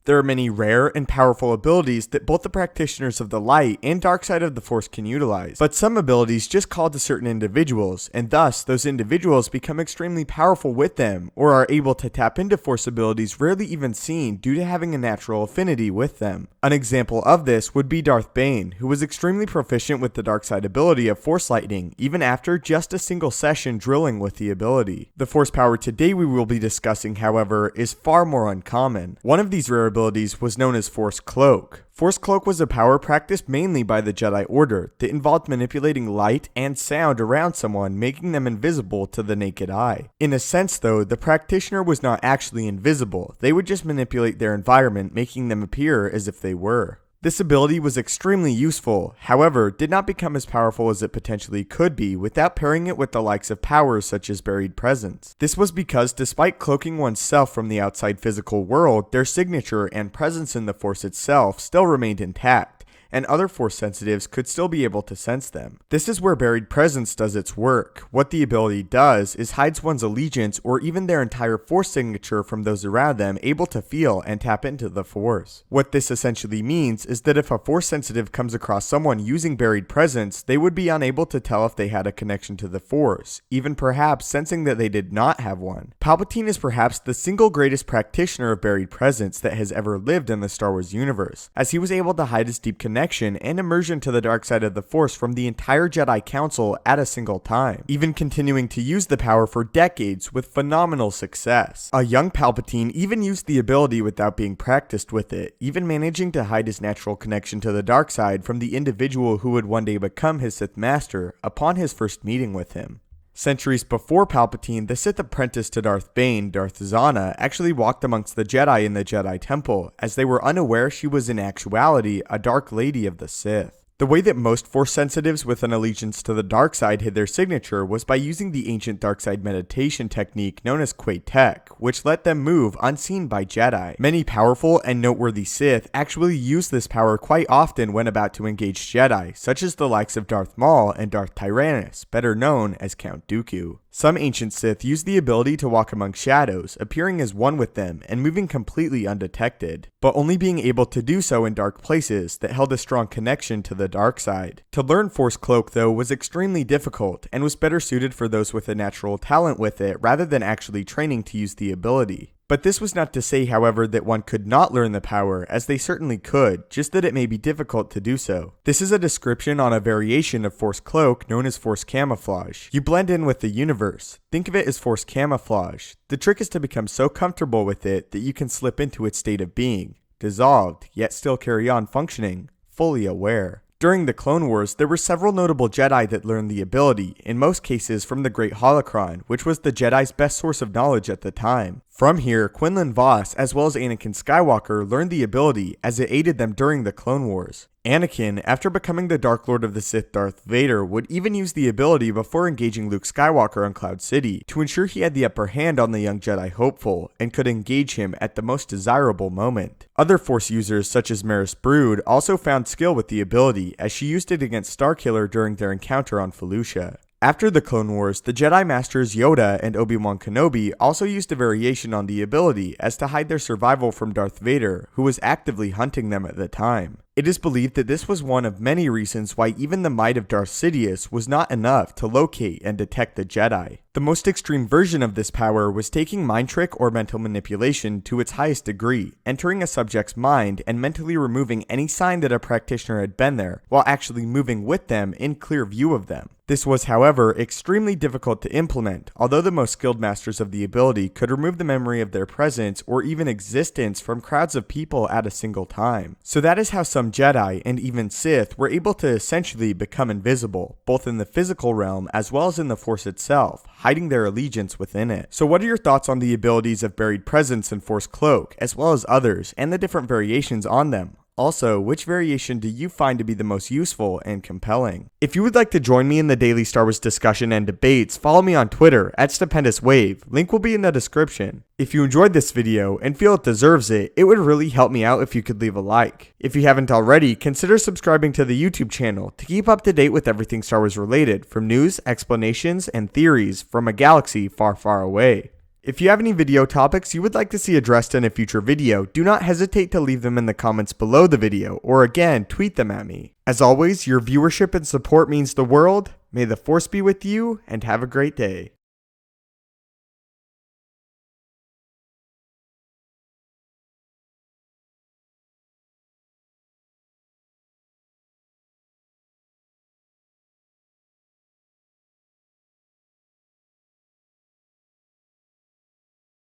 There are many rare and powerful abilities that both the practitioners of the light and dark side of the Force can utilize, but some abilities just call to certain individuals, and thus those individuals become extremely powerful with them, or are able to tap into Force abilities rarely even seen due to having a natural affinity with them. An example of this would be Darth Bane, who was extremely proficient with the dark side ability of Force Lightning, even after just a single session drilling with the ability. The Force power today we will be discussing, however, is far more uncommon. One of these rare abilities was known as Force Cloak. Force Cloak was a power practiced mainly by the Jedi Order that involved manipulating light and sound around someone, making them invisible to the naked eye. In a sense though, the practitioner was not actually invisible, they would just manipulate their environment, making them appear as if they were. This ability was extremely useful, however, did not become as powerful as it potentially could be without pairing it with the likes of powers such as Buried Presence. This was because despite cloaking oneself from the outside physical world, their signature and presence in the Force itself still remained intact, and other Force sensitives could still be able to sense them. This is where Buried Presence does its work. What the ability does is hides one's allegiance or even their entire Force signature from those around them able to feel and tap into the Force. What this essentially means is that if a Force sensitive comes across someone using Buried Presence, they would be unable to tell if they had a connection to the Force, even perhaps sensing that they did not have one. Palpatine is perhaps the single greatest practitioner of Buried Presence that has ever lived in the Star Wars universe, as he was able to hide his deep connection and immersion to the dark side of the Force from the entire Jedi Council at a single time, even continuing to use the power for decades with phenomenal success. A young Palpatine even used the ability without being practiced with it, even managing to hide his natural connection to the dark side from the individual who would one day become his Sith Master upon his first meeting with him. Centuries before Palpatine, the Sith apprentice to Darth Bane, Darth Azana, actually walked amongst the Jedi in the Jedi Temple, as they were unaware she was in actuality a Dark Lady of the Sith. The way that most Force sensitives with an allegiance to the dark side hid their signature was by using the ancient dark side meditation technique known as Quay-Tech, which let them move unseen by Jedi. Many powerful and noteworthy Sith actually use this power quite often when about to engage Jedi, such as the likes of Darth Maul and Darth Tyrannus, better known as Count Dooku. Some ancient Sith use the ability to walk among shadows, appearing as one with them and moving completely undetected, but only being able to do so in dark places that held a strong connection to the dark side. To learn Force Cloak though was extremely difficult and was better suited for those with a natural talent with it rather than actually training to use the ability. But this was not to say, however, that one could not learn the power, as they certainly could, just that it may be difficult to do so. This is a description on a variation of Force Cloak known as Force Camouflage. You blend in with the universe. Think of it as Force Camouflage. The trick is to become so comfortable with it that you can slip into its state of being, dissolved, yet still carry on functioning, fully aware. During the Clone Wars, there were several notable Jedi that learned the ability, in most cases from the Great Holocron, which was the Jedi's best source of knowledge at the time. From here, Quinlan Vos, as well as Anakin Skywalker, learned the ability as it aided them during the Clone Wars. Anakin, after becoming the Dark Lord of the Sith Darth Vader, would even use the ability before engaging Luke Skywalker on Cloud City to ensure he had the upper hand on the young Jedi hopeful and could engage him at the most desirable moment. Other Force users such as Maris Brood also found skill with the ability, as she used it against Starkiller during their encounter on Felucia. After the Clone Wars, the Jedi Masters Yoda and Obi-Wan Kenobi also used a variation on the ability as to hide their survival from Darth Vader, who was actively hunting them at the time. It is believed that this was one of many reasons why even the might of Darth Sidious was not enough to locate and detect the Jedi. The most extreme version of this power was taking mind trick or mental manipulation to its highest degree, entering a subject's mind and mentally removing any sign that a practitioner had been there, while actually moving with them in clear view of them. This was, however, extremely difficult to implement, although the most skilled masters of the ability could remove the memory of their presence or even existence from crowds of people at a single time. So that is how some Jedi and even Sith were able to essentially become invisible, both in the physical realm as well as in the Force itself, hiding their allegiance within it. So what are your thoughts on the abilities of Buried Presence and Force Cloak, as well as others, and the different variations on them? Also, which variation do you find to be the most useful and compelling? If you would like to join me in the daily Star Wars discussion and debates, follow me on Twitter at Stupendous Wave. Link will be in the description. If you enjoyed this video and feel it deserves it, it would really help me out if you could leave a like. If you haven't already, consider subscribing to the YouTube channel to keep up to date with everything Star Wars related, from news, explanations, and theories from a galaxy far, far away. If you have any video topics you would like to see addressed in a future video, do not hesitate to leave them in the comments below the video, or again, tweet them at me. As always, your viewership and support means the world. May the Force be with you, and have a great day.